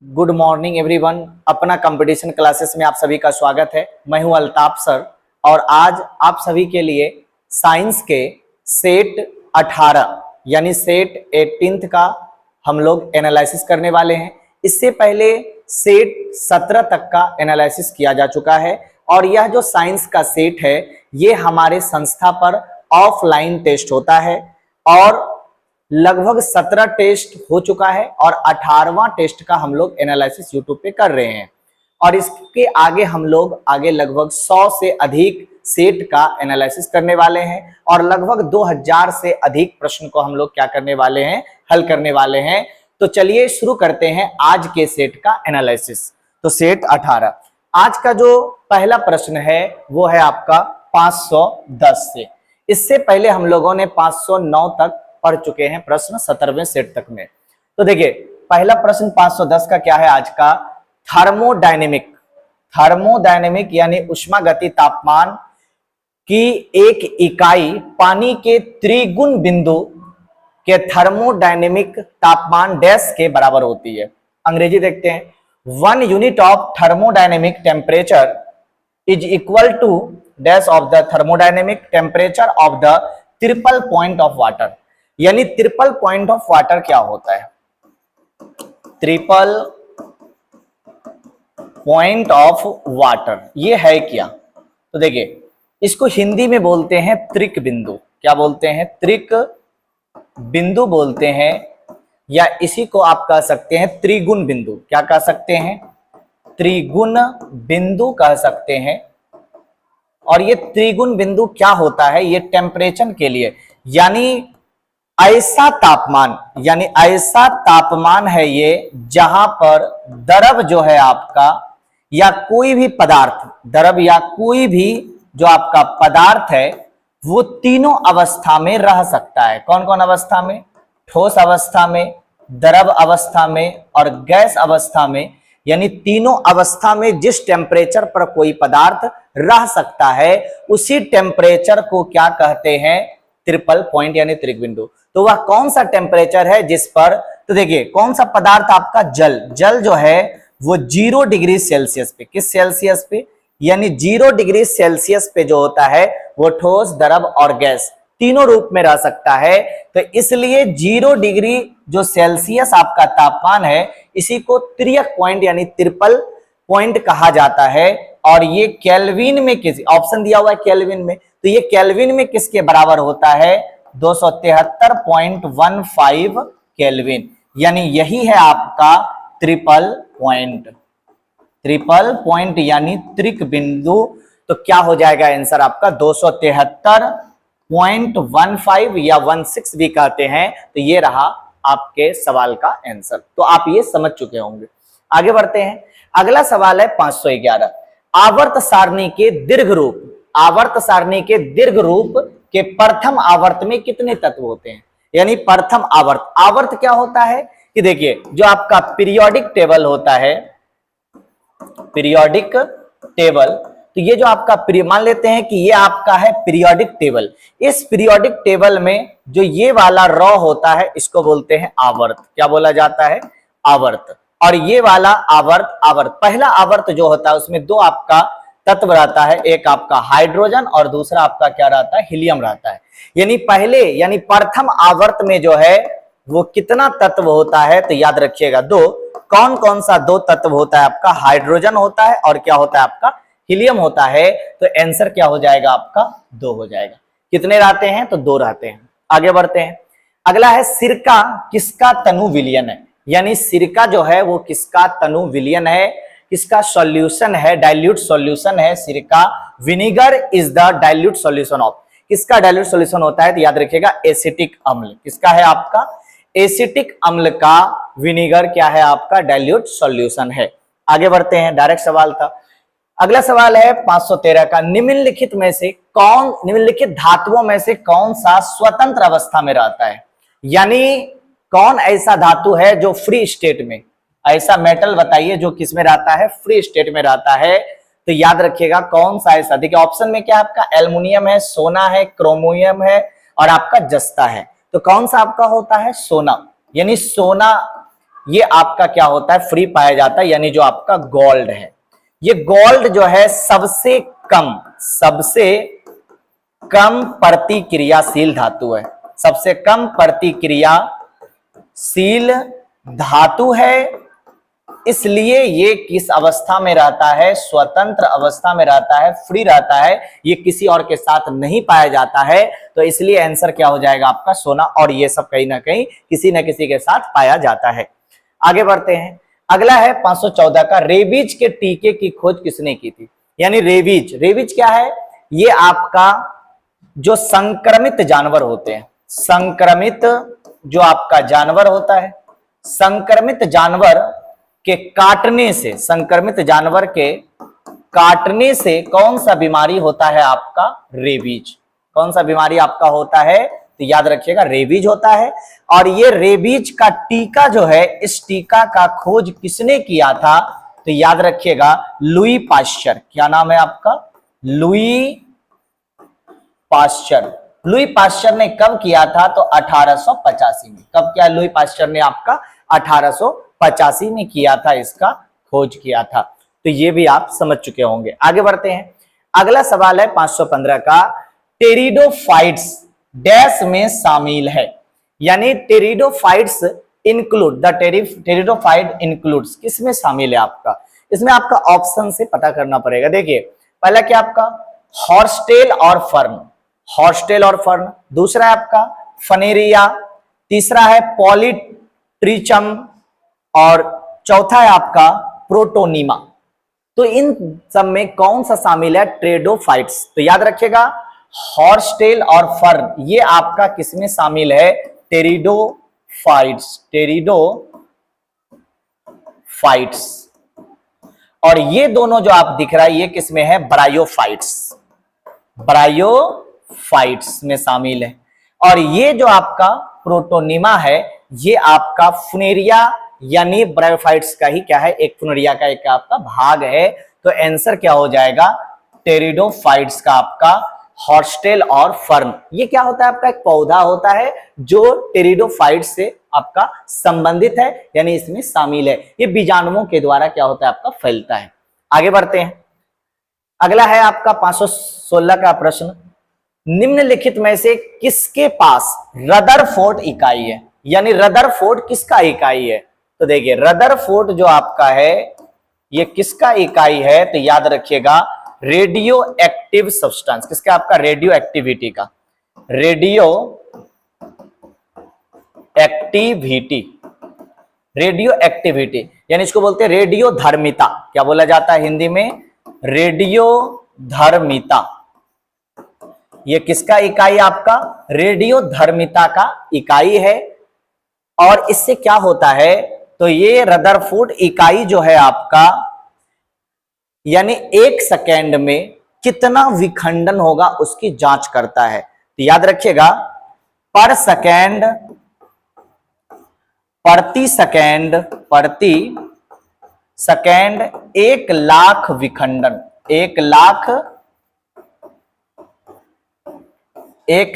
Good morning everyone. अपना competition classes में आप सभी का स्वागत है। मैं हूं अल्ताफ सर और आज आप सभी के लिए साइंस के सेट 18 यानी सेट 18th का हम लोग एनालिसिस करने वाले हैं। इससे पहले सेट 17 तक का एनालिसिस किया जा चुका है और यह जो साइंस का सेट है ये हमारे संस्था पर ऑफलाइन टेस्ट होता है और लगभग 17 टेस्ट हो चुका है और 18वां टेस्ट का हम लोग एनालिसिस यूट्यूब पे कर रहे हैं और इसके आगे हम लोग लगभग 100 से अधिक सेट का एनालिसिस करने वाले हैं और लगभग 2000 से अधिक प्रश्न को हम लोग क्या करने वाले हैं, हल करने वाले हैं। तो चलिए शुरू करते हैं आज के सेट का एनालिसिस। तो सेट 18 आज का जो पहला प्रश्न है वो है आपका 510 से। इससे पहले हम लोगों ने 509 तक पढ़ चुके हैं प्रश्न 17वें सेट तक में। तो देखिए पहला प्रश्न 510 का क्या है आज का, थर्मोडायनेमिक यानी उष्मागति तापमान की एक इकाई पानी के त्रिगुण बिंदु के थर्मोडायनेमिक तापमान डैश के बराबर होती है। अंग्रेजी देखते हैं, 1 unit of thermodynamic temperature is equal to dash of the thermodynamic temperature of the triple point of water. यानी ट्रिपल पॉइंट ऑफ वाटर क्या होता है, ट्रिपल पॉइंट ऑफ वाटर ये है क्या। तो देखिए इसको हिंदी में बोलते हैं त्रिक बिंदु। क्या बोलते हैं, त्रिक बिंदु बोलते हैं, या इसी को आप कह सकते हैं त्रिगुण बिंदु। क्या कह सकते हैं, त्रिगुण बिंदु कह सकते हैं। और ये त्रिगुण बिंदु क्या होता है, ये टेम्परेचर के लिए यानी ऐसा तापमान है ये जहां पर द्रव जो है आपका या कोई भी पदार्थ, द्रव या कोई भी जो आपका पदार्थ है वो तीनों अवस्था में रह सकता है। कौन कौन अवस्था में, ठोस अवस्था में, द्रव अवस्था में और गैस अवस्था में। यानी तीनों अवस्था में जिस टेम्परेचर पर कोई पदार्थ रह सकता है उसी टेम्परेचर को क्या कहते हैं, ट्रिपल पॉइंट यानी त्रिक बिंदु। तो वह कौन सा टेम्परेचर है जिस पर, तो देखिए कौन सा पदार्थ आपका, जल जो है वो 0 डिग्री सेल्सियस पे, किस सेल्सियस पे, यानी 0 डिग्री सेल्सियस पे जो होता है वो ठोस, द्रव और गैस तीनों रूप में रह सकता है। तो इसलिए 0 डिग्री जो सेल्सियस आपका तापमान है इसी को त्रियक पॉइंट यानी ट्रिपल पॉइंट कहा जाता है। और ये केल्विन में किस, ऑप्शन दिया हुआ है केल्विन में, तो ये केल्विन में किसके बराबर होता है, 273.15 केल्विन। यानी यही है आपका ट्रिपल पॉइंट यानी त्रिक बिंदु। तो क्या हो जाएगा आंसर आपका 273.15 या 16 भी कहते हैं। तो ये रहा आपके सवाल का आंसर। तो आप ये समझ चुके होंगे। आगे बढ़ते हैं, अगला सवाल है 511। आवर्त सारणी के दीर्घ रूप के प्रथम आवर्त में कितने तत्व होते हैं। यानी प्रथम आवर्त क्या होता है कि देखिए जो आपका पीरियोडिक टेबल होता है, पीरियोडिक टेबल, तो ये जो आपका मान लेते हैं कि ये आपका है पीरियोडिक टेबल। इस पीरियोडिक टेबल में जो ये वाला रॉ होता है इसको बोलते हैं आवर्त। क्या बोला जाता है, आवर्त। और ये वाला आवर्त पहला आवर्त जो होता है उसमें दो आपका तत्व रहता है, एक आपका हाइड्रोजन और दूसरा आपका क्या रहता है, हीलियम रहता है। यानी पहले यानी प्रथम आवर्त में जो है वो कितना तत्व होता है, तो याद रखिएगा दो। कौन कौन सा दो तत्व होता है आपका, हाइड्रोजन होता है और क्या होता है आपका, हीलियम होता है। तो आंसर क्या हो जाएगा आपका, 2 हो जाएगा। कितने रहते हैं, तो 2 रहते हैं। आगे बढ़ते हैं, अगला है सिरका किसका तनु विलयन है। यानी सिरका जो है वो किसका तनु विलयन है, किसका सॉल्यूशन है, डाइल्यूट सॉल्यूशन है सिरका। Vinegar is the dilute solution of, किसका डाइल्यूट सॉल्यूशन होता है, तो याद रखिएगा एसिटिक अम्ल। किसका है आपका, एसिटिक अम्ल का विनेगर क्या है आपका, डाइल्यूट सॉल्यूशन है। आगे बढ़ते हैं, डायरेक्ट सवाल था। अगला सवाल है 513 का, निम्नलिखित धातुओं में से कौन सा स्वतंत्र अवस्था में रहता है। यानी कौन ऐसा धातु है जो फ्री स्टेट में, ऐसा मेटल बताइए जो किस में रहता है, फ्री स्टेट में रहता है। तो याद रखिएगा कौन सा ऐसा, देखिए ऑप्शन में क्या आपका एल्युमिनियम है, सोना है, क्रोमियम है और आपका जस्ता है। तो कौन सा आपका होता है, सोना। यानी सोना ये आपका क्या होता है, फ्री पाया जाता है, यानी जो आपका गोल्ड है। ये गोल्ड जो है सबसे कम प्रतिक्रियाशील धातु है, सबसे कम प्रतिक्रियाशील धातु है। इसलिए ये किस अवस्था में रहता है, स्वतंत्र अवस्था में रहता है, फ्री रहता है, ये किसी और के साथ नहीं पाया जाता है। तो इसलिए आंसर क्या हो जाएगा आपका, सोना। और ये सब कहीं ना कहीं किसी न किसी के साथ पाया जाता है। आगे बढ़ते हैं, अगला है 514 का, रेबीज के टीके की खोज किसने की थी। यानी रेबीज क्या है, ये आपका जो संक्रमित जानवर होते हैं, संक्रमित जो आपका जानवर होता है, संक्रमित जानवर के काटने से, संक्रमित जानवर के काटने से कौन सा बीमारी होता है आपका, रेबीज। कौन सा बीमारी आपका होता है, तो याद रखिएगा रेबीज होता है। और ये रेबीज का टीका जो है, इस टीका का खोज किसने किया था, तो याद रखिएगा लुई पाश्चर। क्या नाम है आपका, लुई पाश्चर। लुई पाश्चर ने कब किया था, तो 1885 में। कब किया लुई पाश्चर ने आपका, 1885 में किया था, इसका खोज किया था। तो ये भी आप समझ चुके होंगे। आगे बढ़ते हैं, अगला सवाल है 515 का, टेरिडोफाइट्स डैश में शामिल है। यानी pteridophytes include, the pteridophyte includes, किसमें शामिल है आपका, इसमें आपका ऑप्शन से पता करना पड़ेगा। देखिए पहला क्या आपका, हॉर्सटेल और फर्न, हॉर्सटेल और फर्न। दूसरा है आपका फनेरिया, तीसरा है पॉलीट्रिचम, और चौथा है आपका प्रोटोनीमा। तो इन सब में कौन सा शामिल है, टेरिडोफाइट्स। तो याद रखिएगा हॉर्सटेल और फर्न ये आपका किसमें शामिल है, टेरिडोफाइट्स, टेरिडोफाइट्स। और ये दोनों जो आप दिख रहा है ये किसमें है, ब्रायोफाइट्स, ब्रायोफाइट्स में शामिल है। और ये जो आपका प्रोटोनिमा है ये आपका फुनेरिया यानी ब्रायोफाइट्स का ही क्या है, एक फुनेरिया का एक आपका भाग है। तो आंसर क्या हो जाएगा, टेरिडोफाइट्स का आपका हॉर्सटेल और फर्न। ये क्या होता है आपका, एक पौधा होता है जो टेरिडोफाइट्स से आपका संबंधित है, यानी इसमें शामिल है। ये बीजाणुओं के द्वारा क्या होता है आपका, फैलता है। आगे बढ़ते हैं, अगला है आपका 516 का प्रश्न, निम्नलिखित में से किसके पास रदरफोर्ड इकाई है। यानी रदरफोर्ड किसका इकाई है, तो देखिए रदरफोर्ड जो आपका है ये किसका इकाई है, तो याद रखिएगा रेडियो एक्टिव सब्सटेंस। किसका आपका, रेडियो एक्टिविटी का, रेडियो एक्टिविटी, रेडियो एक्टिविटी यानी इसको बोलते हैं रेडियो धर्मिता। क्या बोला जाता है हिंदी में, रेडियो धर्मिता। ये किसका इकाई आपका, रेडियो धर्मिता का इकाई है। और इससे क्या होता है, तो ये रदरफोर्ड इकाई जो है आपका, यानी 1 सेकेंड में कितना विखंडन होगा उसकी जांच करता है। तो याद रखिएगा पर सेकेंड, प्रति सेकेंड, प्रति सेकेंड 1 लाख विखंडन, 1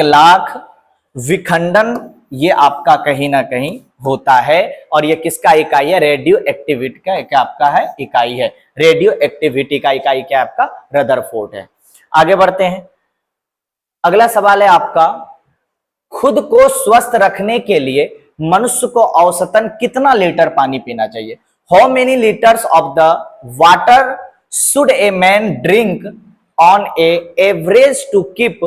लाख विखंडन ये आपका कहीं ना कहीं होता है। और ये किसका इकाई है, रेडियो एक्टिविटी का क्या आपका है, इकाई है। रेडियो एक्टिविटी का इकाई क्या आपका, रदरफोर्ड है। आगे बढ़ते हैं, अगला सवाल है आपका, खुद को स्वस्थ रखने के लिए मनुष्य को औसतन कितना लीटर पानी पीना चाहिए। How many litres of the water should a man drink on a average to keep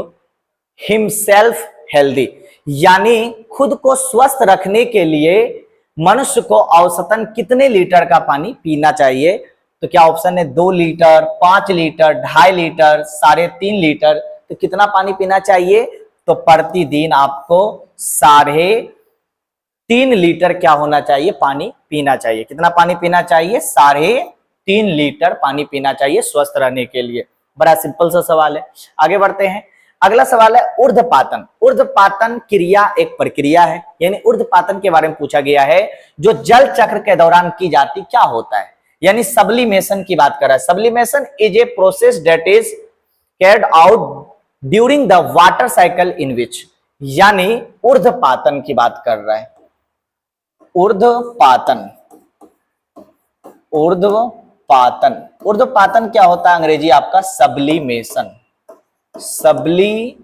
himself healthy. यानी खुद को स्वस्थ रखने के लिए मनुष्य को औसतन कितने लीटर का पानी पीना चाहिए। तो क्या ऑप्शन है, 2 लीटर, 5 लीटर, 2.5 लीटर, 3.5 लीटर। तो कितना पानी पीना चाहिए, तो प्रतिदिन आपको 3.5 लीटर क्या होना चाहिए, पानी पीना चाहिए। कितना पानी पीना चाहिए, 3.5 लीटर पानी पीना चाहिए स्वस्थ रहने के लिए। बड़ा सिंपल सा सवाल है। आगे बढ़ते हैं, अगला सवाल है ऊर्ध्वपातन। ऊर्ध्वपातन क्रिया एक प्रक्रिया है, यानी ऊर्ध्वपातन के बारे में पूछा गया है, जो जल चक्र के दौरान की जाती, क्या होता है, यानी सब्लिमेशन की बात कर रहा है। Sublimation is a process that is carried out during the water cycle in which, यानी ऊर्ध्वपातन की बात कर रहा है। ऊर्ध्वपातन ऊर्ध्वपातन। ऊर्ध्वपातन क्या होता है अंग्रेजी आपका? सब्लिमेशन। सब्लिमेशन,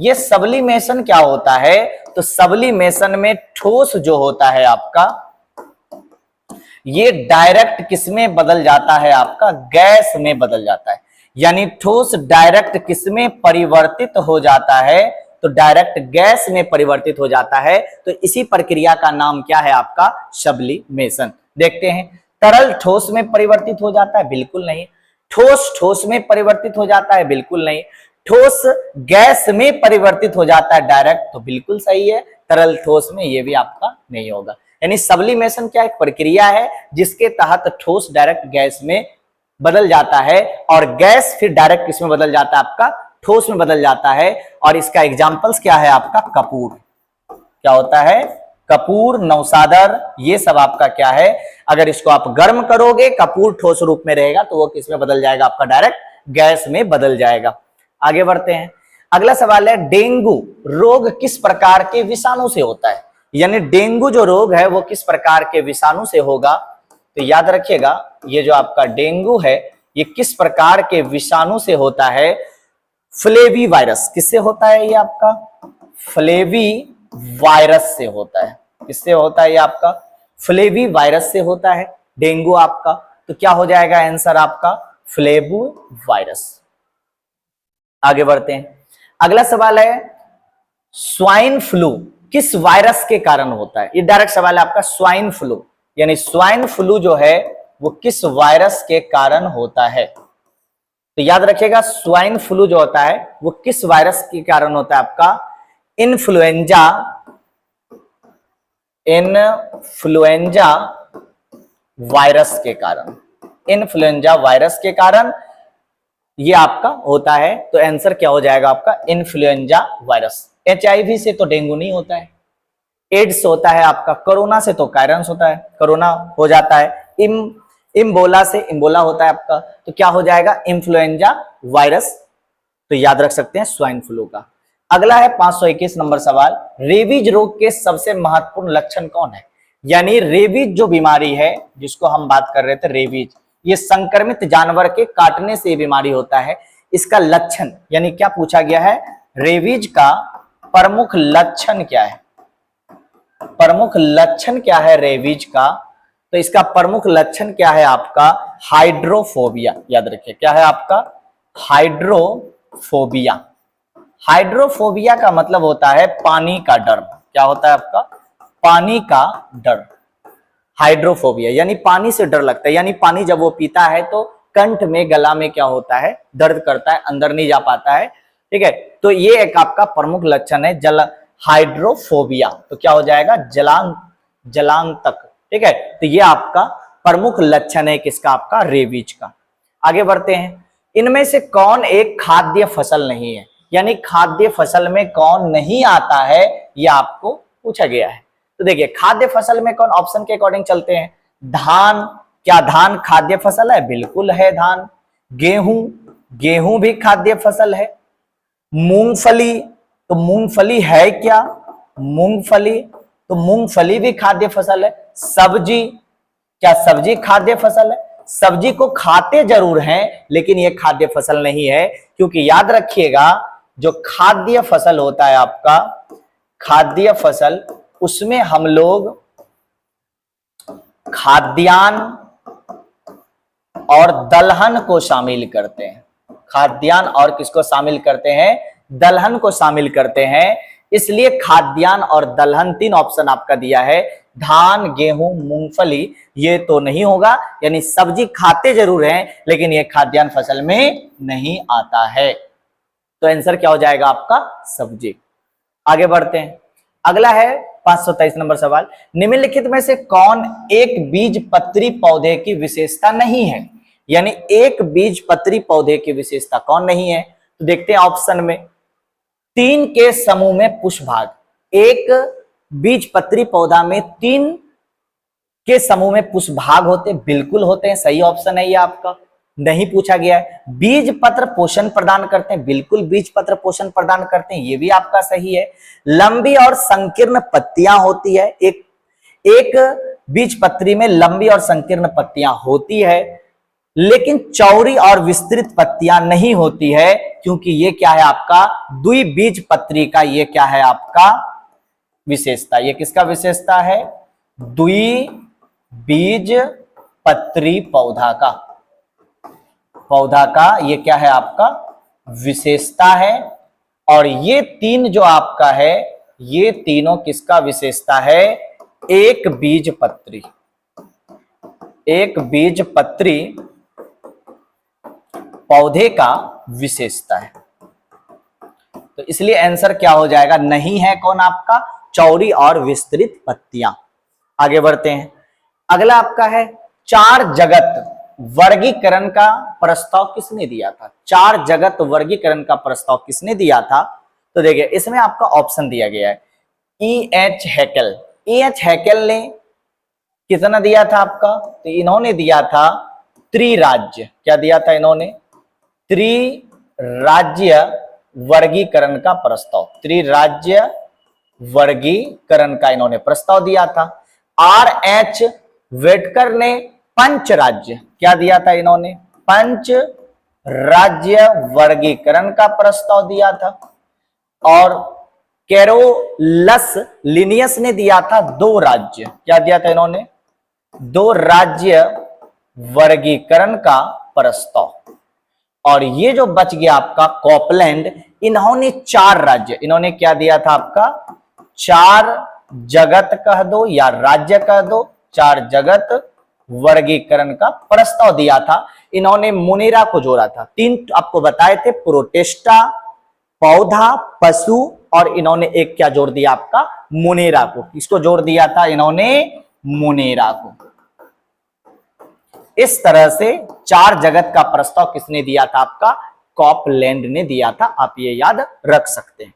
ये सब्लिमेशन क्या होता है? तो सब्लिमेशन में ठोस जो होता है आपका, ये डायरेक्ट किसमें बदल जाता है आपका? गैस में बदल जाता है। यानी ठोस डायरेक्ट किसमें परिवर्तित हो जाता है? तो डायरेक्ट गैस में परिवर्तित हो जाता है। तो इसी प्रक्रिया का नाम क्या है आपका? सब्लिमेशन। देखते हैं, तरल ठोस में परिवर्तित हो जाता है? बिल्कुल नहीं। ठोस ठोस में परिवर्तित हो जाता है? बिल्कुल नहीं। ठोस गैस में परिवर्तित हो जाता है डायरेक्ट? तो बिल्कुल सही है। तरल ठोस में ये भी आपका नहीं होगा। यानी सब्लिमेशन क्या एक प्रक्रिया है जिसके तहत ठोस डायरेक्ट गैस में बदल जाता है और गैस फिर डायरेक्ट किसमें बदल जाता है आपका? ठोस में बदल जाता है। और इसका एग्जांपल्स क्या है आपका? कपूर। क्या होता है? कपूर, नौसादर, ये सब आपका क्या है? अगर इसको आप गर्म करोगे, कपूर ठोस रूप में रहेगा तो वो किसमें बदल जाएगा आपका? डायरेक्ट गैस में बदल जाएगा। आगे बढ़ते हैं। अगला सवाल है, डेंगू रोग किस प्रकार के विषाणु से होता है? यानी डेंगू जो रोग है वो किस प्रकार के विषाणु से होगा? तो याद रखिएगा, ये जो आपका डेंगू है ये किस प्रकार के विषाणु से होता है? Flavi virus. किससे होता है ये आपका? फ्लेवी वायरस से होता है। किससे होता है ये आपका? फ्लेवी वायरस से होता है डेंगू आपका। तो क्या हो जाएगा आंसर आपका? Flavi virus. आगे बढ़ते हैं। अगला सवाल है, स्वाइन फ्लू किस वायरस के कारण होता है? ये डायरेक्ट सवाल है आपका। स्वाइन फ्लू, यानी स्वाइन फ्लू जो है वो किस वायरस के कारण होता है? तो याद रखिएगा, स्वाइन फ्लू जो होता है वो किस वायरस के कारण होता है आपका? इन्फ्लुएंजा, इन्फ्लुएंजा वायरस के कारण। इन्फ्लुएंजा वायरस के कारण ये आपका होता है। तो आंसर क्या हो जाएगा आपका? Influenza virus. HIV से तो डेंगू नहीं होता है, एड्स होता है आपका, कोरोना से तो कायरस होता है, कोरोना हो जाता है, इम्बोला से इम्बोला होता है आपका। तो क्या हो जाएगा? Influenza virus. तो याद रख सकते हैं स्वाइन फ्लू का। अगला है 521 नंबर सवाल, रेबीज रोग के सबसे महत्वपूर्ण लक्षण कौन है? यानी रेबीज जो बीमारी है जिसको हम बात कर रहे थे, रेबीज, ये संक्रमित जानवर के काटने से बीमारी होता है। इसका लक्षण यानी क्या पूछा गया है? रेबीज का प्रमुख लक्षण क्या है? प्रमुख लक्षण क्या है रेबीज का? तो इसका प्रमुख लक्षण क्या है आपका? हाइड्रोफोबिया। याद रखिए, क्या है आपका? हाइड्रोफोबिया। हाइड्रोफोबिया का मतलब होता है पानी का डर। क्या होता है आपका? पानी का डर। हाइड्रोफोबिया यानी पानी से डर लगता है, यानी पानी जब वो पीता है तो कंठ में, गला में क्या होता है? दर्द करता है, अंदर नहीं जा पाता है। ठीक है, तो ये एक आपका प्रमुख लक्षण है जल हाइड्रोफोबिया। तो क्या हो जाएगा? जलांतक। ठीक है, तो ये आपका प्रमुख लक्षण है किसका? आपका रेबीज का। आगे बढ़ते हैं। इनमें से कौन एक खाद्य फसल नहीं है? यानी खाद्य फसल में कौन नहीं आता है, ये आपको पूछा गया है। तो देखिए, खाद्य फसल में कौन? ऑप्शन के अकॉर्डिंग चलते हैं। धान, क्या धान खाद्य फसल है? बिल्कुल है धान। गेहूं, गेहूं भी खाद्य फसल है। मूंगफली, तो मूंगफली है क्या? मूंगफली, तो मूंगफली भी खाद्य फसल है। सब्जी, क्या सब्जी खाद्य फसल है? सब्जी को खाते जरूर हैं लेकिन ये खाद्य फसल नहीं है, क्योंकि याद रखिएगा जो खाद्य फसल होता है आपका, खाद्य फसल, उसमें हम लोग खाद्यान्न और दलहन को शामिल करते हैं। खाद्यान्न और किसको शामिल करते हैं? दलहन को शामिल करते हैं। इसलिए खाद्यान्न और दलहन, तीन ऑप्शन आपका दिया है। धान, गेहूं, मूंगफली, ये तो नहीं होगा। यानी सब्जी खाते जरूर हैं लेकिन ये खाद्यान्न फसल में नहीं आता है। तो आंसर क्या हो जाएगा आपका? सब्जी। आगे बढ़ते हैं। अगला है 523 नंबर सवाल, निम्नलिखित में से कौन एक बीजपत्री पौधे की विशेषता नहीं है? यानी एक बीजपत्री पौधे की विशेषता कौन नहीं है? तो देखते हैं ऑप्शन में। 3 के समूह में पुष्पभाग। एक बीजपत्री पौधा में 3 के समूह में पुष्पभाग होते? बिल्कुल होते हैं, सही ऑप्शन है ये आपका। नहीं पूछा गया है। बीज पत्र पोषण प्रदान करते हैं? बिल्कुल बीज पत्र पोषण प्रदान करते हैं, ये भी आपका सही है। लंबी और संकीर्ण पत्तियां होती है। एक बीजपत्री में लंबी और संकीर्ण पत्तियां होती है, लेकिन चौड़ी और विस्तृत पत्तियां नहीं होती है, क्योंकि ये क्या है आपका द्विबीजपत्री का, ये क्या है आपका विशेषता। ये किसका विशेषता है? द्विबीजपत्री पौधा का ये क्या है आपका विशेषता है। और ये तीन जो आपका है, ये तीनों किसका विशेषता है? एक बीजपत्री पौधे का विशेषता है। तो इसलिए आंसर क्या हो जाएगा? नहीं है कौन आपका? चौड़ी और विस्तृत पत्तियां। आगे बढ़ते हैं। अगला आपका है चार जगत वर्गीकरण का प्रस्ताव किसने दिया था? चार जगत वर्गीकरण का प्रस्ताव किसने दिया था? तो देखिए इसमें आपका ऑप्शन दिया गया है E.H. हैकेल। E.H. हैकेल ने कितना दिया था आपका? तो इन्होंने दिया था त्रिराज्य। क्या दिया था इन्होंने? त्रिराज्य वर्गीकरण का प्रस्ताव। त्रिराज्य वर्गीकरण का इन्होंने प्रस्ताव दिया था। R.H. वेटकर ने पंचराज्य, क्या दिया था इन्होंने? पंच राज्य वर्गीकरण का प्रस्ताव दिया था। और कैरोलस लिनियस ने दिया था दो राज्य। क्या दिया था इन्होंने? दो राज्य वर्गीकरण का प्रस्ताव। और ये जो बच गया आपका कॉपलैंड, इन्होंने चार राज्य, इन्होंने क्या दिया था आपका? चार जगत कह दो या राज्य कह दो, चार जगत वर्गीकरण का प्रस्ताव दिया था। इन्होंने मुनेरा को जोड़ा था। तीन आपको बताए थे, प्रोटेस्टा, पौधा, पशु, और इन्होंने एक क्या जोड़ दिया आपका? मुनेरा को। किसको जोड़ दिया था इन्होंने? मुनेरा को। इस तरह से चार जगत का प्रस्ताव किसने दिया था आपका? कॉपलैंड ने दिया था। आप ये याद रख सकते हैं।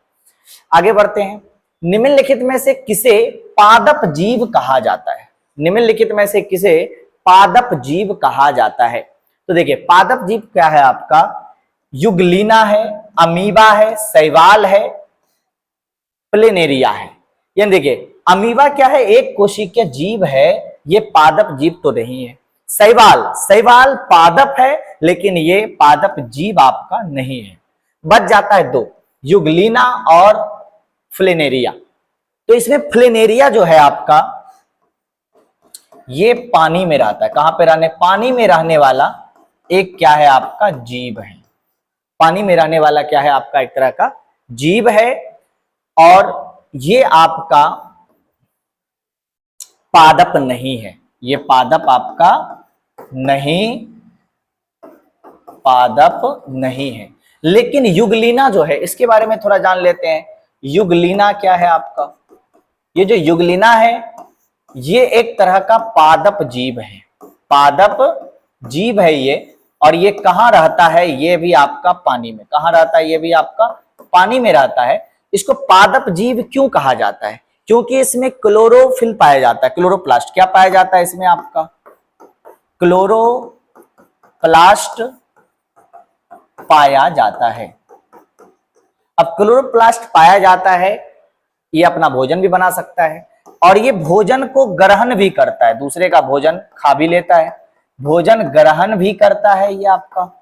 आगे बढ़ते हैं। निम्नलिखित में से किसे पादप जीव कहा जाता है? निम्नलिखित में से किसे पादप जीव कहा जाता है? तो देखिए पादप जीव क्या है आपका? युगलीना है, अमीबा है, शैवाल है, प्लेनेरिया है। यानी देखिए अमीबा क्या है? एक कोशिकीय जीव है, ये पादप जीव तो नहीं है। शैवाल पादप है, लेकिन ये पादप जीव आपका नहीं है। बच जाता है दो, युगलीना और फ्लेनेरिया। तो इसमें फ्लेनेरिया जो है आपका, ये पानी में रहता है। कहां पे रहने? पानी में रहने वाला एक क्या है आपका? जीव है। पानी में रहने वाला क्या है आपका? एक तरह का जीव है। और ये आपका पादप नहीं है। ये पादप आपका पादप नहीं है। लेकिन युगलीना जो है, इसके बारे में थोड़ा जान लेते हैं। युगलीना क्या है आपका? ये जो युगलीना है, ये एक तरह का पादप जीव है। पादप जीव है ये। और ये कहां रहता है? ये भी आपका पानी में। कहां रहता है? ये भी आपका पानी में रहता है। इसको पादप जीव क्यों कहा जाता है? क्योंकि इसमें क्लोरोफिल पाया जाता है, क्लोरोप्लास्ट। क्या पाया जाता है इसमें आपका? क्लोरोप्लास्ट पाया जाता है। अब क्लोरोप्लास्ट पाया जाता है, ये अपना भोजन भी बना सकता है, और ये भोजन को ग्रहण भी करता है। दूसरे का भोजन खा भी लेता है, भोजन ग्रहण भी करता है ये आपका,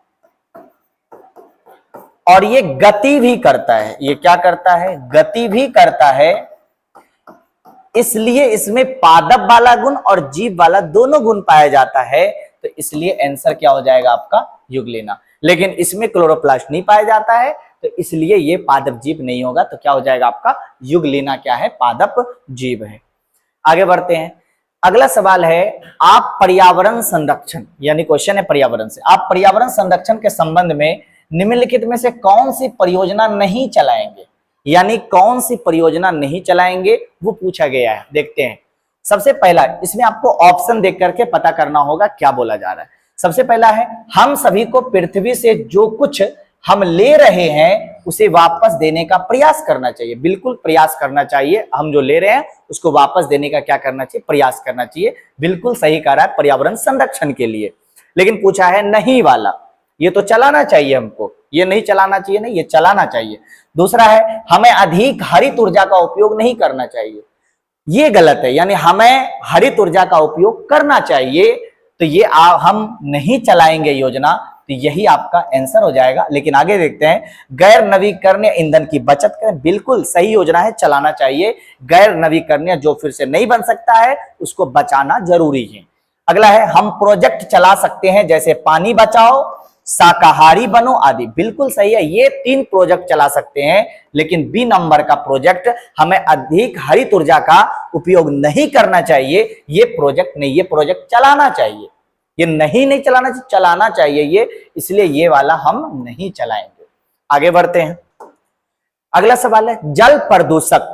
और ये गति भी करता है। ये क्या करता है? गति भी करता है। इसलिए इसमें पादप वाला गुण और जीव वाला दोनों गुण पाया जाता है। तो इसलिए आंसर क्या हो जाएगा आपका? युगलीना। लेकिन इसमें क्लोरोप्लास्ट नहीं पाया जाता है, तो इसलिए ये पादप जीव नहीं होगा। तो क्या हो जाएगा आपका? युगलीना क्या है? पादप जीव है। आगे बढ़ते हैं। अगला सवाल है, आप पर्यावरण संरक्षण, यानी क्वेश्चन है पर्यावरण से, आप पर्यावरण संरक्षण के संबंध में निम्नलिखित में से कौन सी परियोजना नहीं चलाएंगे? यानी कौन सी परियोजना नहीं चलाएंगे वो पूछा गया है। देखते हैं। सबसे पहला, इसमें आपको ऑप्शन देख करके पता करना होगा क्या बोला जा रहा है। सबसे पहला है, हम सभी को पृथ्वी से जो कुछ हम ले रहे हैं उसे वापस देने का प्रयास करना चाहिए। बिल्कुल प्रयास करना चाहिए। हम जो ले रहे हैं उसको वापस देने का क्या करना चाहिए? प्रयास करना चाहिए। बिल्कुल सही कह रहा है, पर्यावरण संरक्षण के लिए। लेकिन पूछा है नहीं वाला, ये तो चलाना चाहिए हमको, ये नहीं चलाना चाहिए, नहीं, ये चलाना चाहिए। दूसरा है, हमें अधिक हरित ऊर्जा का उपयोग नहीं करना चाहिए। ये गलत है, यानी हमें हरित ऊर्जा का उपयोग करना चाहिए। तो ये हम नहीं चलाएंगे योजना, तो यही आपका आंसर हो जाएगा। लेकिन आगे देखते हैं, गैर नवीकरणीय ईंधन की बचत करें, बिल्कुल सही योजना है, चलाना चाहिए। गैर नवीकरणीय जो फिर से नहीं बन सकता है उसको बचाना जरूरी है। अगला है, हम प्रोजेक्ट चला सकते हैं जैसे पानी बचाओ, शाकाहारी बनो आदि, बिल्कुल सही है। ये 3 प्रोजेक्ट चला सकते हैं, लेकिन बी नंबर का प्रोजेक्ट, हमें अधिक हरित ऊर्जा का उपयोग नहीं करना चाहिए, ये प्रोजेक्ट नहीं, ये प्रोजेक्ट चलाना चाहिए। ये नहीं चलाना चाहिए, चलाना चाहिए ये, इसलिए ये वाला हम नहीं चलाएंगे। आगे बढ़ते हैं। अगला सवाल है, जल प्रदूषक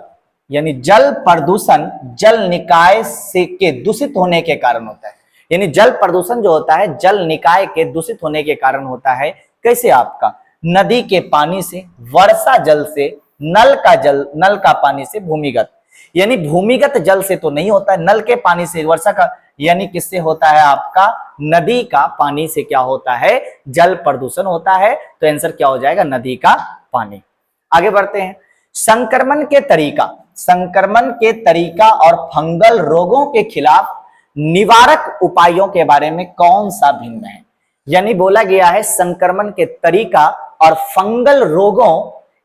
यानी जल प्रदूषण जल निकाय से के दूषित होने के कारण होता है। यानी जल प्रदूषण जो होता है जल निकाय के दूषित होने के कारण होता है। कैसे? आपका नदी के पानी से, वर्षा जल से, नल का पानी से, भूमिगत। यानी भूमिगत जल से तो नहीं होता है, नल के पानी से, वर्षा का, यानी किससे होता है? आपका नदी का पानी से क्या होता है? जल प्रदूषण होता है। तो आंसर क्या हो जाएगा? नदी का पानी। आगे बढ़ते हैं, संक्रमण के तरीका और फंगल रोगों के खिलाफ निवारक उपायों के बारे में कौन सा भिन्न है? यानी बोला गया है संक्रमण के तरीका और फंगल रोगों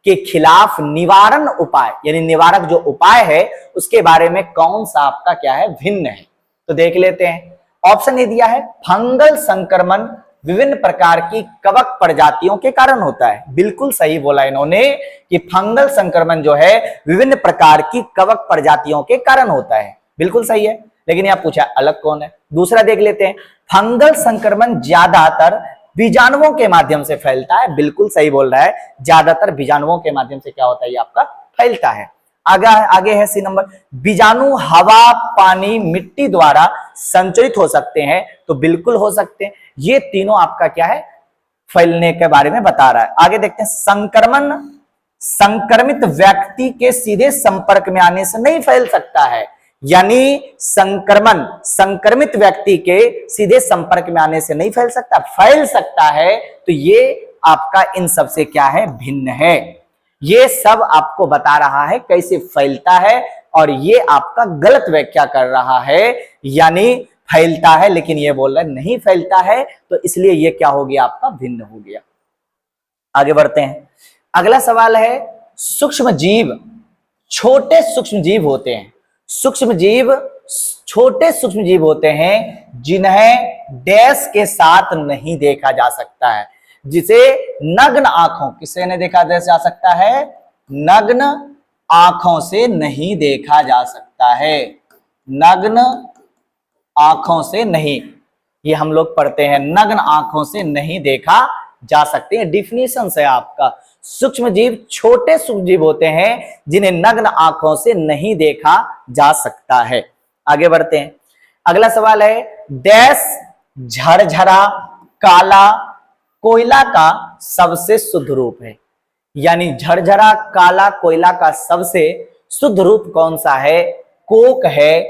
के खिलाफ निवारण उपाय, यानी निवारक जो उपाय है उसके बारे में कौन सा आपका क्या है? भिन्न है। तो देख लेते हैं। ऑप्शन ये दिया है, फंगल संक्रमण विभिन्न प्रकार की कवक प्रजातियों के कारण होता है। बिल्कुल सही बोला इन्होंने कि फंगल संक्रमण जो है विभिन्न प्रकार की कवक प्रजातियों के कारण होता है, बिल्कुल सही है। लेकिन यहां पूछा अलग कौन है? दूसरा देख लेते हैं, फंगल संक्रमण ज्यादातर बीजाणुओं के माध्यम से फैलता है। बिल्कुल सही बोल रहा है, ज्यादातर बीजाणुओं के माध्यम से क्या होता है? ये आपका फैलता है। आगे है सी नंबर, बीजाणु हवा, पानी, मिट्टी द्वारा संचरित हो सकते हैं। तो बिल्कुल हो सकते हैं, ये तीनों आपका क्या है? फैलने के बारे में बता रहा है। आगे देखते हैं, संक्रमण संक्रमित व्यक्ति के सीधे संपर्क में आने से नहीं फैल सकता है। यानी संक्रमण संक्रमित व्यक्ति के सीधे संपर्क में आने से नहीं फैल सकता, फैल सकता है। तो ये आपका इन सब से क्या है? भिन्न है। ये सब आपको बता रहा है कैसे फैलता है, और ये आपका गलत व्याख्या कर रहा है। यानी फैलता है लेकिन ये बोल रहा है नहीं फैलता है, तो इसलिए ये क्या हो गया? आपका भिन्न हो गया। आगे बढ़ते हैं। अगला सवाल है, सूक्ष्म जीव छोटे सूक्ष्म जीव होते हैं। सूक्ष्म जीव छोटे सूक्ष्म जीव होते हैं जिन्हें डैश के साथ नहीं देखा जा सकता है, जिसे नग्न आंखों, किससे नहीं देखा जा सकता है? नग्न आंखों से नहीं देखा जा सकता है। नग्न आंखों से नहीं, ये हम लोग पढ़ते हैं, नग्न आंखों से नहीं देखा जा सकते हैं। डिफिनेशन है आपका, सूक्ष्म जीव छोटे सूक्ष्म जीव होते हैं जिन्हें नग्न आंखों से नहीं देखा जा सकता है। आगे बढ़ते हैं। अगला सवाल है, डैश झरझरा काला कोयला का सबसे शुद्ध रूप है। यानी झरझरा काला कोयला का सबसे शुद्ध रूप कौन सा है? कोक है,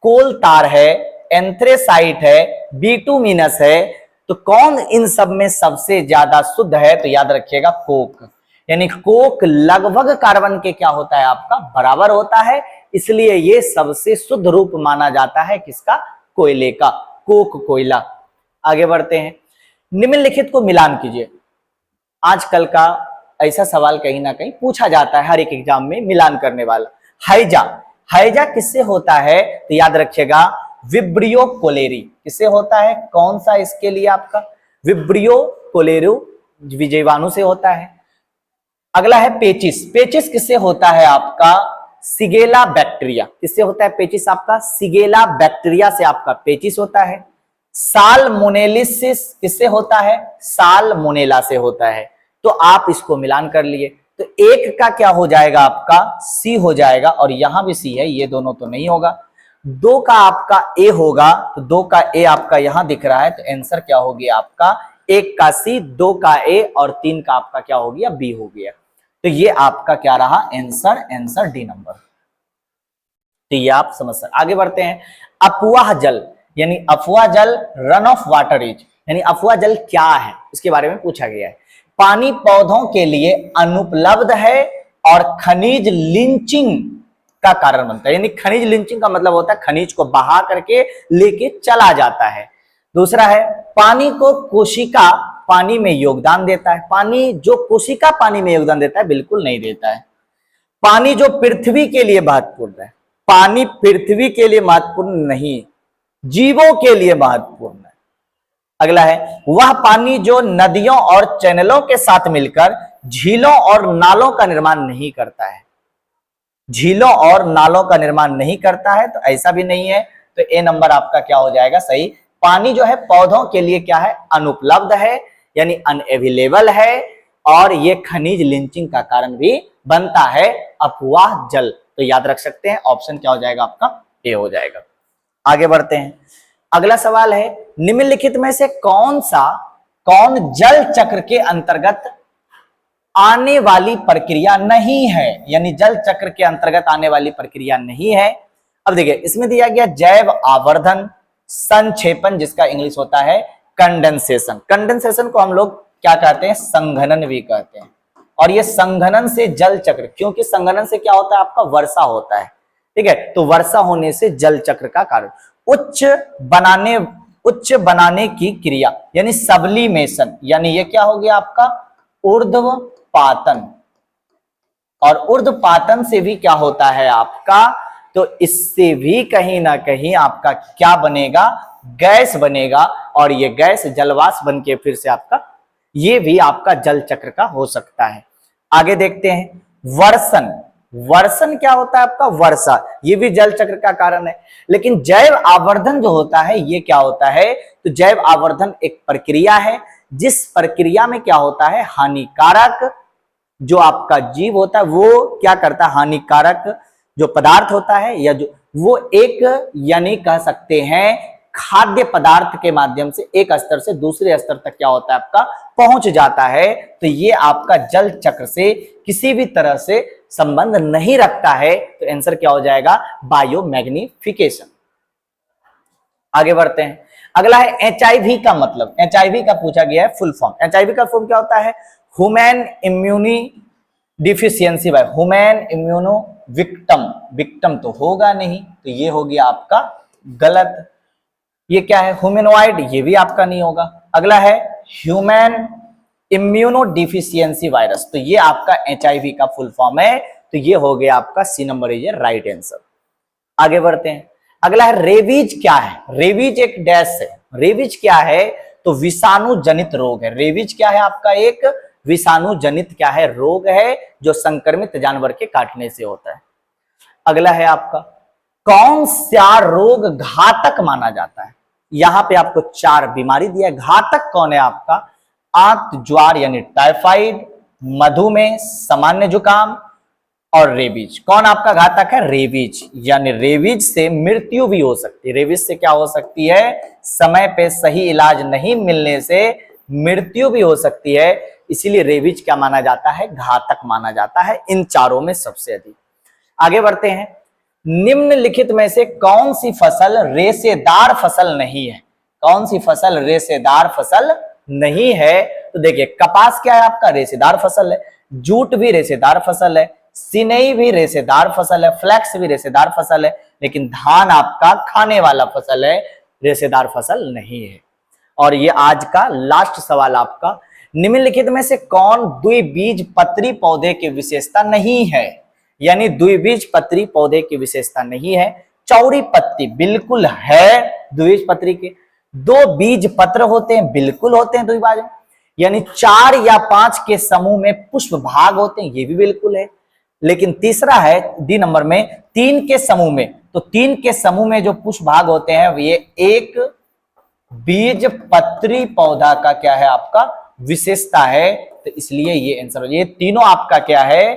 कोल तार है, एंथ्रेसाइट है, बिटुमिनस है। तो कौन इन सब में सबसे ज्यादा शुद्ध है? तो याद रखिएगा कोक। यानी कोक लगभग कार्बन के क्या होता है? आपका बराबर होता है, इसलिए ये सबसे शुद्ध रूप माना जाता है किसका? कोयले का, कोक कोयला। आगे बढ़ते हैं। निम्नलिखित को मिलान कीजिए। आजकल का ऐसा सवाल कहीं ना कहीं पूछा जाता है हर एक एग्जाम में, मिलान करने वाला। हैजा, हैजा किससे होता है? तो याद रखिएगा विब्रियो कोलेरी। किससे होता है? कौन सा इसके लिए आपका? विब्रियो कोलेरू विजयवाणु से होता है। अगला है पेचिस। पेचिस किससे होता है? आपका सिगेला बैक्टीरिया। किससे होता है पेचिस? आपका सिगेला बैक्टीरिया से आपका पेचिस होता है। साल्मोनेलिसिस किससे होता है? साल्मोनेला से होता है। तो आप इसको मिलान कर लिए, तो एक का क्या हो जाएगा? आपका सी हो जाएगा, और यहां भी सी है, ये दोनों तो नहीं होगा। दो का आपका ए होगा, तो दो का ए आपका यहां दिख रहा है, तो आंसर क्या हो गया आपका? एक का सी, दो का ए और तीन का आपका क्या हो गया? बी हो गया। तो ये आपका क्या रहा? Answer D number. तो ये आप समझ सकते। आगे बढ़ते हैं। अफवाह जल, यानी अफवाह जल रन ऑफ वाटर इज, यानी अफवाह जल क्या है इसके बारे में पूछा गया है। पानी पौधों के लिए अनुपलब्ध है और खनिज लिंचिंग का कारण बनता है। यानी खनिज लिंचिंग का मतलब होता है खनिज को बहा करके लेके चला जाता है। दूसरा है पानी को कोशिका पानी में योगदान देता है। पानी जो कोशिका पानी में योगदान देता है बिल्कुल नहीं देता है। पानी जो पृथ्वी के लिए महत्वपूर्ण है, पानी पृथ्वी के लिए महत्वपूर्ण नहीं, जीवों के लिए महत्वपूर्ण है। अगला है वह पानी जो नदियों और चैनलों के साथ मिलकर झीलों और नालों का निर्माण नहीं करता है। झीलों और नालों का निर्माण नहीं करता है तो ऐसा भी नहीं है, तो ए नंबर आपका क्या हो जाएगा सही। पानी जो है पौधों के लिए क्या है, अनुपलब्ध है, यानी अनअवेलेबल है, और ये खनिज लिंचिंग का कारण भी बनता है। अफवाह जल, तो याद रख सकते हैं ऑप्शन क्या हो जाएगा आपका, ए हो जाएगा। आगे बढ़ते हैं, अगला सवाल है निम्नलिखित में से कौन जल चक्र के अंतर्गत आने वाली प्रक्रिया नहीं है, यानी जल चक्र के अंतर्गत आने वाली प्रक्रिया नहीं है। अब देखिए इसमें दिया गया जैव आवर्धन, संक्षेपण जिसका इंग्लिश होता है कंडेंसेशन। कंडेंसेशन को हम लोग क्या कहते हैं, संघनन भी कहते हैं। और ये संघनन से जल चक्र, क्योंकि संघनन से क्या होता है आपका, वर्षा होता है, ठीक है, तो वर्षा होने से जल चक्र का कारण। उच्च बनाने की क्रिया यानी सबलीमेशन, यानी ये क्या हो गया आपका ऊर्ध्वपातन, और ऊर्ध्वपातन से भी क्या होता है आपका, तो इससे भी कहीं ना कहीं आपका क्या बनेगा, गैस बनेगा, और ये गैस जलवाष्प बन के फिर से आपका ये भी आपका जल चक्र का हो सकता है। आगे देखते हैं वर्षण। वर्षण क्या होता है आपका, वर्षा, ये भी जल चक्र का कारण है। लेकिन जैव आवर्धन जो होता है ये क्या होता है, तो जैव आवर्धन एक प्रक्रिया है जिस प्रक्रिया में क्या होता है, हानिकारक जो आपका जीव होता है वो क्या करता है, हानिकारक जो पदार्थ होता है या जो वो एक यानी कह सकते हैं खाद्य पदार्थ के माध्यम से एक स्तर से दूसरे स्तर तक क्या होता है आपका पहुंच जाता है। तो ये आपका जल चक्र से किसी भी तरह से संबंध नहीं रखता है, तो आंसर क्या हो जाएगा, बायोमैग्निफिकेशन। आगे बढ़ते हैं, अगला है एचआईवी का मतलब। एचआईवी का पूछा गया है फुल फॉर्म। एचआईवी का फुल क्या होता है, human immune deficiency virus, human immuno victim, victim तो होगा नहीं, तो ये हो गया आपका गलत। ये क्या है, ह्यूमनॉइड, ये भी आपका नहीं होगा। अगला है ह्यूमन इम्यूनो डिफिशियंसी वायरस, तो ये आपका एचआईवी का फुल फॉर्म है, तो ये हो गया आपका C number is right answer. आगे बढ़ते हैं, अगला है रेबीज क्या है। रेबीज एक डैश है। रेबीज क्या है, तो विषाणु जनित रोग है। रेबीज क्या है आपका, एक विषाणु जनित क्या है, रोग है जो संक्रमित जानवर के काटने से होता है। अगला है आपका कौन सा रोग घातक माना जाता है। यहां पे आपको 4 बीमारी दिया है, घातक कौन है आपका, आंत ज्वार यानी टाइफाइड, मधुमेह, सामान्य जुकाम और रेबीज। कौन आपका घातक है, रेबीज, यानी रेबीज से मृत्यु भी हो सकती है। रेबीज से क्या हो सकती है, समय पे सही इलाज नहीं मिलने से मृत्यु भी हो सकती है, इसीलिए रेबीज क्या माना जाता है, घातक माना जाता है इन चारों में सबसे अधिक। आगे बढ़ते हैं, निम्नलिखित में से कौन सी फसल रेशेदार फसल नहीं है। कौन सी फसल रेशेदार फसल नहीं है, तो देखिए कपास क्या है आपका, रेशेदार फसल है, जूट भी रेशेदार फसल है, सिनई भी रेशेदार फसल है, फ्लैक्स भी रेशेदार फसल है, लेकिन धान आपका खाने वाला फसल है, रेशेदार फसल नहीं है। और ये आज का लास्ट सवाल आपका, निम्नलिखित में से कौन द्विबीजपत्री पौधे की विशेषता नहीं है, यानी द्विबीजपत्री पौधे की विशेषता नहीं है। चौड़ी पत्ती बिल्कुल है द्विबीजपत्री के। 2 बीज पत्र होते हैं, बिल्कुल होते हैं द्विबीज, यानी 4 या 5 के समूह में पुष्प भाग होते हैं, ये भी बिल्कुल है। लेकिन तीसरा है डी नंबर में 3 के समूह में, तो 3 के समूह में जो पुष्प भाग होते हैं ये एक बीज पत्री पौधा का क्या है आपका विशेषता है, तो इसलिए ये आंसर, ये तीनों आपका क्या है,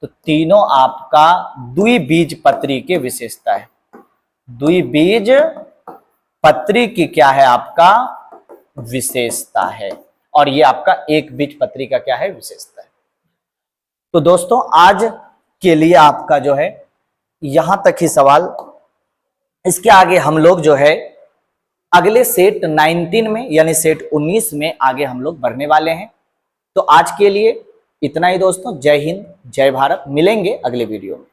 तो तीनों आपका द्विबीजपत्री की विशेषता है। द्विबीज पत्री की क्या है आपका विशेषता है, और ये आपका एक बीजपत्री का क्या है विशेषता है। तो दोस्तों आज के लिए आपका जो है यहां तक ही सवाल। इसके आगे हम लोग जो है अगले सेट 19 में यानी सेट 19 में आगे हम लोग बढ़ने वाले हैं। तो आज के लिए इतना ही दोस्तों, जय हिंद जय भारत, मिलेंगे अगले वीडियो में।